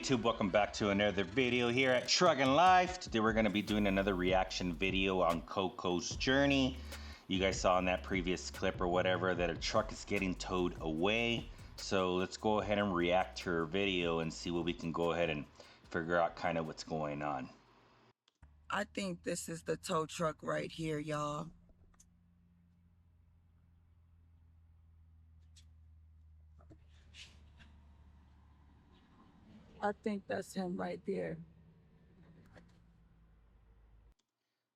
YouTube, welcome back to another video here at Truckin' Life. Today we're going to be doing another reaction video on Koko's journey. You guys saw in that previous clip or whatever that a truck is getting towed away. So let's go ahead and react to her video and see what we can go ahead and figure out kind of what's going on. I think this is the tow truck right here, y'all. I think that's him right there.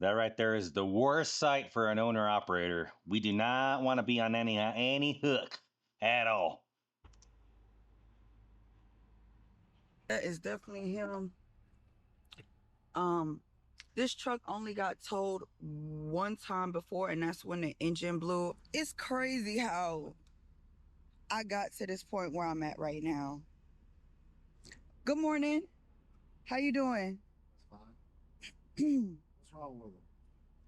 That right there is the worst sight for an owner-operator. We do not want to be on any hook at all. That is definitely him. This truck only got towed one time before, and that's when the engine blew. It's crazy how I got to this point where I'm at right now. Good morning. How you doing? It's fine. What's wrong with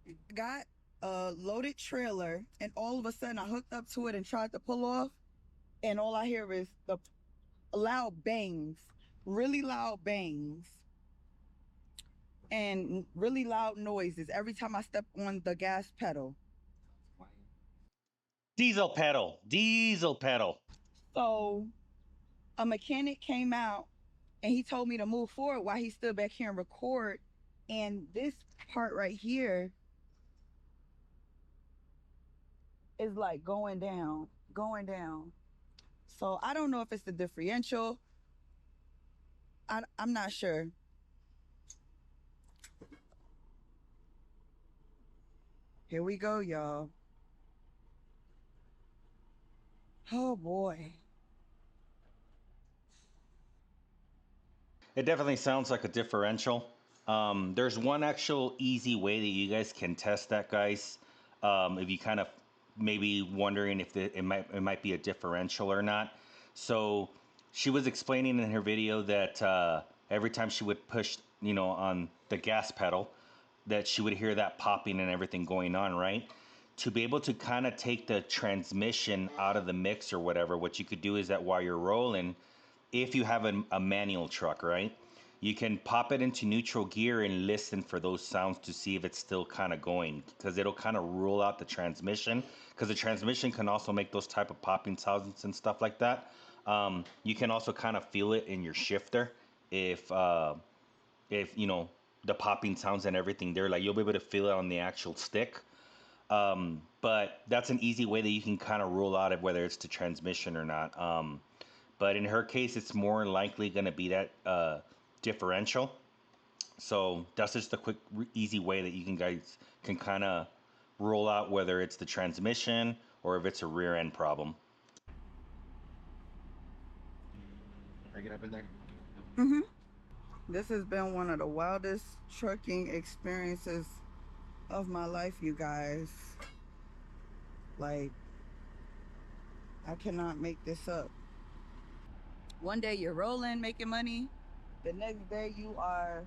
it? Got a loaded trailer, and all of a sudden I hooked up to it and tried to pull off, and all I hear is the loud bangs, really loud bangs, and really loud noises every time I step on the gas pedal. Diesel pedal. So a mechanic came out and he told me to move forward while he stood back here and record. And this part right here is like going down. So I don't know if it's the differential. I'm not sure. Here we go, y'all. Oh boy. It definitely sounds like a differential. There's one actual easy way that you guys can test that, guys. If you kind of maybe wondering if it might be a differential or not. So she was explaining in her video that every time she would push, on the gas pedal, that she would hear that popping and everything going on, right? To be able to kind of take the transmission out of the mix or whatever, what you could do is that while you're rolling, if you have a manual truck, right, you can pop it into neutral gear and listen for those sounds to see if it's still kind of going, because it'll kind of rule out the transmission, because the transmission can also make those type of popping sounds and stuff like that. You can also kind of feel it in your shifter if the popping sounds and everything there, like you'll be able to feel it on the actual stick. But that's an easy way that you can kind of rule out of whether it's the transmission or not. But in her case, it's more likely going to be that differential. So that's just a quick, easy way that you guys can kind of rule out whether it's the transmission or if it's a rear end problem. Can I get up in there? This has been one of the wildest trucking experiences of my life, you guys. Like, I cannot make this up. One day you're rolling, making money. The next day you are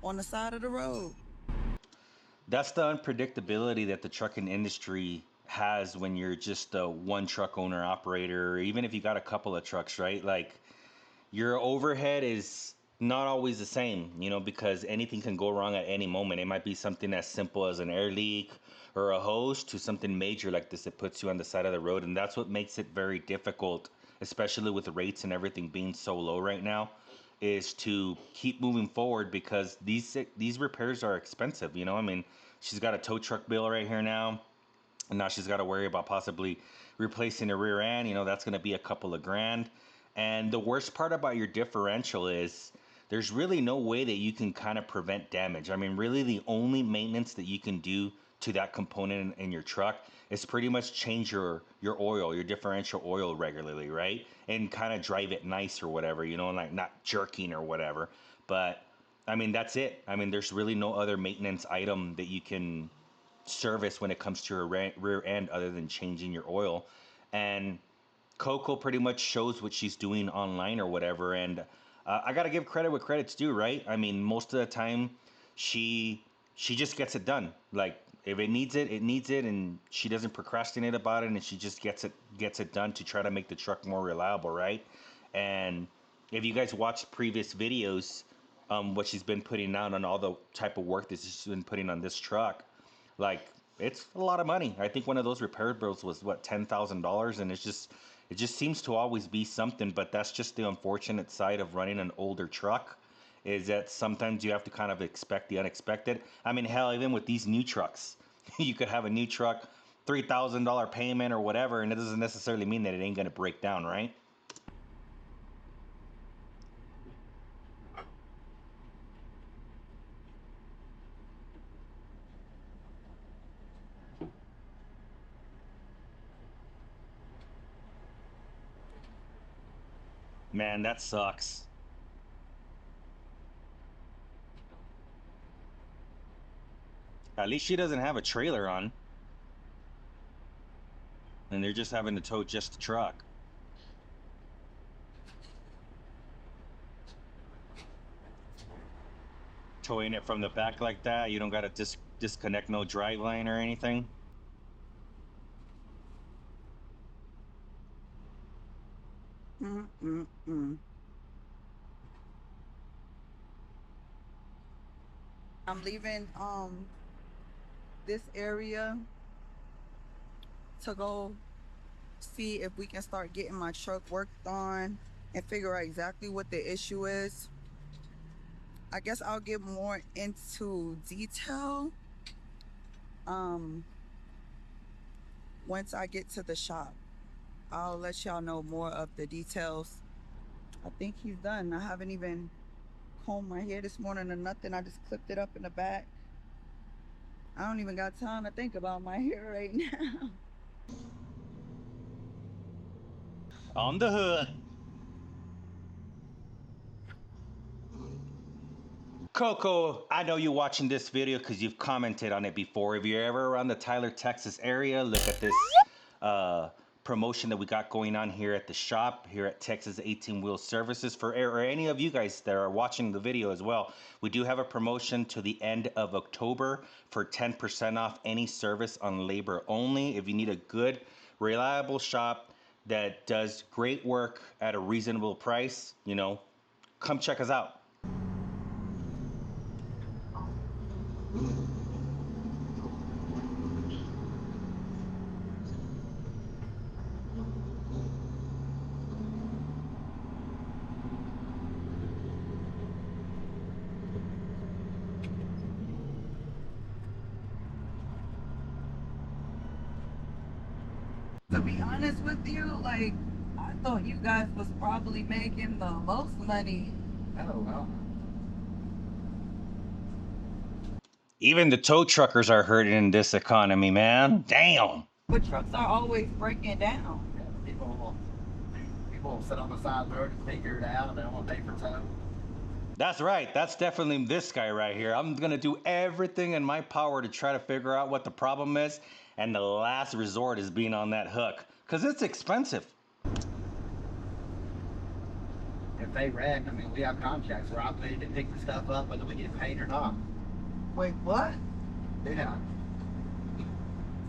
on the side of the road. That's the unpredictability that the trucking industry has when you're just a one truck owner operator, or even if you got a couple of trucks, right? Like, your overhead is not always the same, because anything can go wrong at any moment. It might be something as simple as an air leak or a hose to something major like this that puts you on the side of the road. And that's what makes it very difficult, especially with the rates and everything being so low right now, is to keep moving forward, because these repairs are expensive. I mean, she's got a tow truck bill right here now. And now she's got to worry about possibly replacing the rear end. That's going to be a couple of grand. And the worst part about your differential is there's really no way that you can kind of prevent damage. I mean, really the only maintenance that you can do to that component in your truck is pretty much change your oil, your differential oil regularly, right? And kind of drive it nice or whatever, like not jerking or whatever. But I mean, that's it. I mean, there's really no other maintenance item that you can service when it comes to your rear end other than changing your oil. And Koko pretty much shows what she's doing online or whatever, and I gotta give credit where credit's due, right? I mean, most of the time, she just gets it done. Like, if it needs it, it needs it, and she doesn't procrastinate about it, and she just gets it done to try to make the truck more reliable, right? And if you guys watch previous videos, what she's been putting out on all the type of work that she's been putting on this truck, like it's a lot of money. I think one of those repair bills was what, $10,000, and it just seems to always be something. But that's just the unfortunate side of running an older truck, is that sometimes you have to kind of expect the unexpected. I mean, hell, even with these new trucks, you could have a new truck, $3,000 payment or whatever, and it doesn't necessarily mean that it ain't gonna break down, right? Man, that sucks. At least she doesn't have a trailer on, and they're just having to tow just the truck. Towing it from the back like that, you don't gotta disconnect no drive line or anything. Mm-mm-mm. I'm leaving this area to go see if we can start getting my truck worked on and figure out exactly what the issue is. I guess I'll get more into detail once I get to the shop. I'll let y'all know more of the details. I think he's done. I haven't even combed my hair this morning or nothing. I just clipped it up in the back. I don't even got time to think about my hair right now. On the hood. Koko, I know you're watching this video because you've commented on it before. If you're ever around the Tyler, Texas area, look at this uh, promotion that we got going on here at the shop, here at Texas 18 Wheel Services. For or any of you guys that are watching the video as well, we do have a promotion to the end of October for 10% off any service on labor only. If you need a good, reliable shop that does great work at a reasonable price, you know, come check us out. To be honest with you, like, I thought you guys was probably making the most money. Oh, well. Even the tow truckers are hurting in this economy, man. Damn. But trucks are always breaking down. Yeah, people will sit on the side of the road and figure it out. They don't want to pay for tow. That's right. That's definitely this guy right here. I'm going to do everything in my power to try to figure out what the problem is. And the last resort is being on that hook because it's expensive. If they wreck, I mean, we have contracts where I'm paid to pick the stuff up whether we get paid or not. Wait, what? Yeah.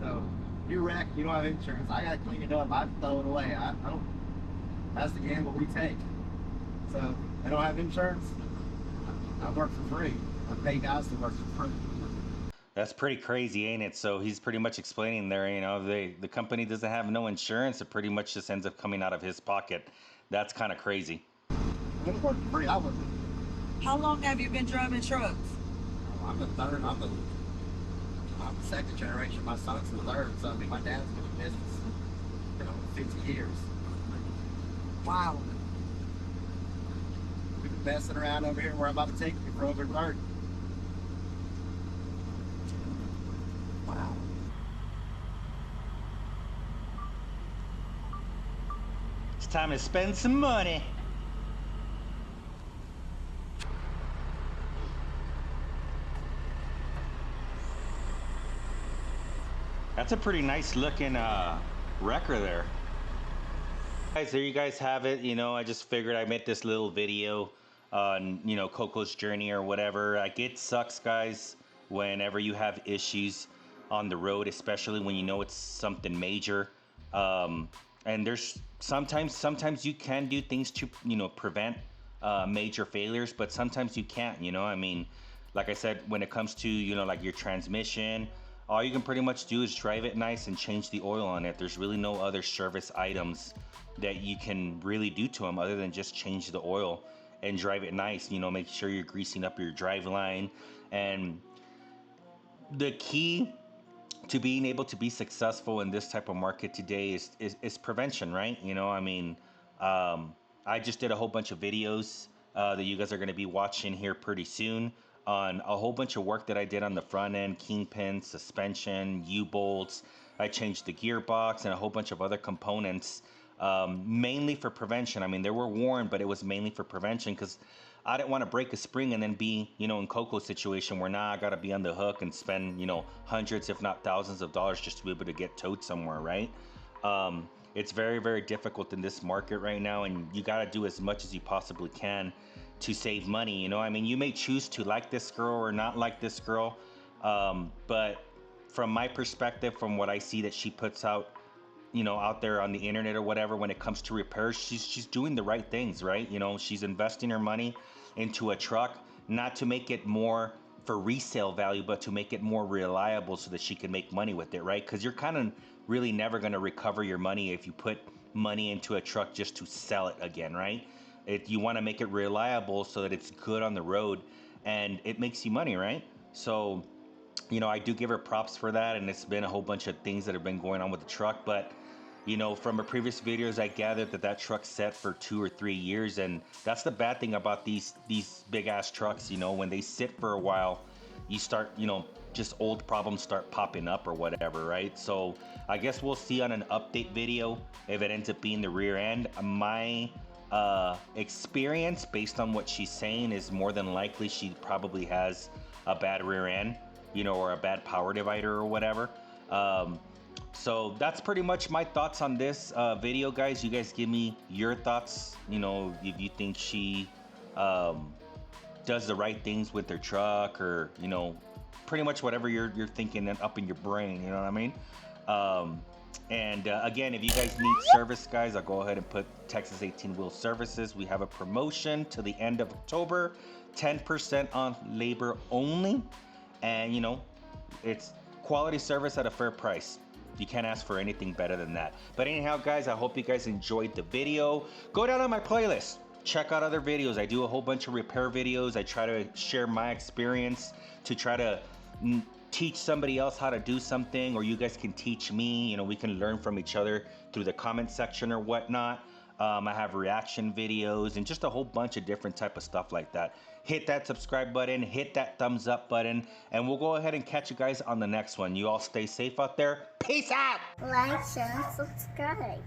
So, you wreck, you don't have insurance. I gotta clean it up. I throw it away. I don't. That's the gamble we take. So, they don't have insurance. I work for free. I pay guys to work for free. That's pretty crazy, ain't it? So he's pretty much explaining there, you know, the company doesn't have no insurance. It pretty much just ends up coming out of his pocket. That's kind of crazy. I work for free. I work. How long have you been driving trucks? I'm the third. I'm the second generation. My son's the third. So I mean, my dad's been in business, 50 years. Wow. We've been messing around over here where I'm about to take you for over 30. Wow. It's time to spend some money. That's a pretty nice looking wrecker there. Guys, there you guys have it. You know, I just figured I'd make this little video on, you know, Coco's journey or whatever. Like, it sucks, guys, whenever you have issues on the road, especially when you know it's something major. And there's sometimes you can do things to, you know, prevent major failures, but sometimes you can't, you know. I mean, like I said, when it comes to, you know, like your transmission, all you can pretty much do is drive it nice and change the oil on it. There's really no other service items that you can really do to them other than just change the oil and drive it nice. You know, make sure you're greasing up your drive line. And the key to being able to be successful in this type of market today is prevention, right? You know, I mean, I just did a whole bunch of videos that you guys are going to be watching here pretty soon on a whole bunch of work that I did on the front end, kingpin, suspension, U-bolts. I changed the gearbox and a whole bunch of other components, mainly for prevention. I mean, they were worn, but it was mainly for prevention because I didn't want to break a spring and then be, you know, in Koko's situation where now I got to be on the hook and spend, you know, hundreds, if not thousands of dollars just to be able to get towed somewhere, right? It's very, very difficult in this market right now, and you got to do as much as you possibly can to save money. You know, I mean, you may choose to like this girl or not like this girl, but from my perspective, from what I see that she puts out, you know, out there on the internet or whatever, when it comes to repairs, she's doing the right things, right? You know, she's investing her money into a truck, not to make it more for resale value, but to make it more reliable so that she can make money with it, right? Because you're kind of really never going to recover your money if you put money into a truck just to sell it again, right? You want to make it reliable so that it's good on the road and it makes you money, right? So, you know, I do give her props for that, and it's been a whole bunch of things that have been going on with the truck. But, you know, from her previous videos, I gathered that that truck's set for 2 or 3 years, and that's the bad thing about these big ass trucks. You know, when they sit for a while, you start, you know, just old problems start popping up or whatever, right? So I guess we'll see on an update video if it ends up being the rear end. My experience, based on what she's saying, is more than likely she probably has a bad rear end, you know, or a bad power divider or whatever. So that's pretty much my thoughts on this video, guys. You guys give me your thoughts, you know, if you think she does the right things with their truck, or, you know, pretty much whatever you're thinking and up in your brain, you know what I mean? Again, if you guys need service, guys, I'll go ahead and put Texas 18 Wheel Services. We have a promotion to the end of October, 10% on labor only. And, you know, it's quality service at a fair price. You can't ask for anything better than that. But anyhow, guys, I hope you guys enjoyed the video. Go down on my playlist. Check out other videos. I do a whole bunch of repair videos. I try to share my experience to try to teach somebody else how to do something, or you guys can teach me. You know, we can learn from each other through the comment section or whatnot. I have reaction videos and just a whole bunch of different type of stuff like that. Hit that subscribe button, hit that thumbs up button, and we'll go ahead and catch you guys on the next one. You all stay safe out there. Peace out! Like, share, and subscribe.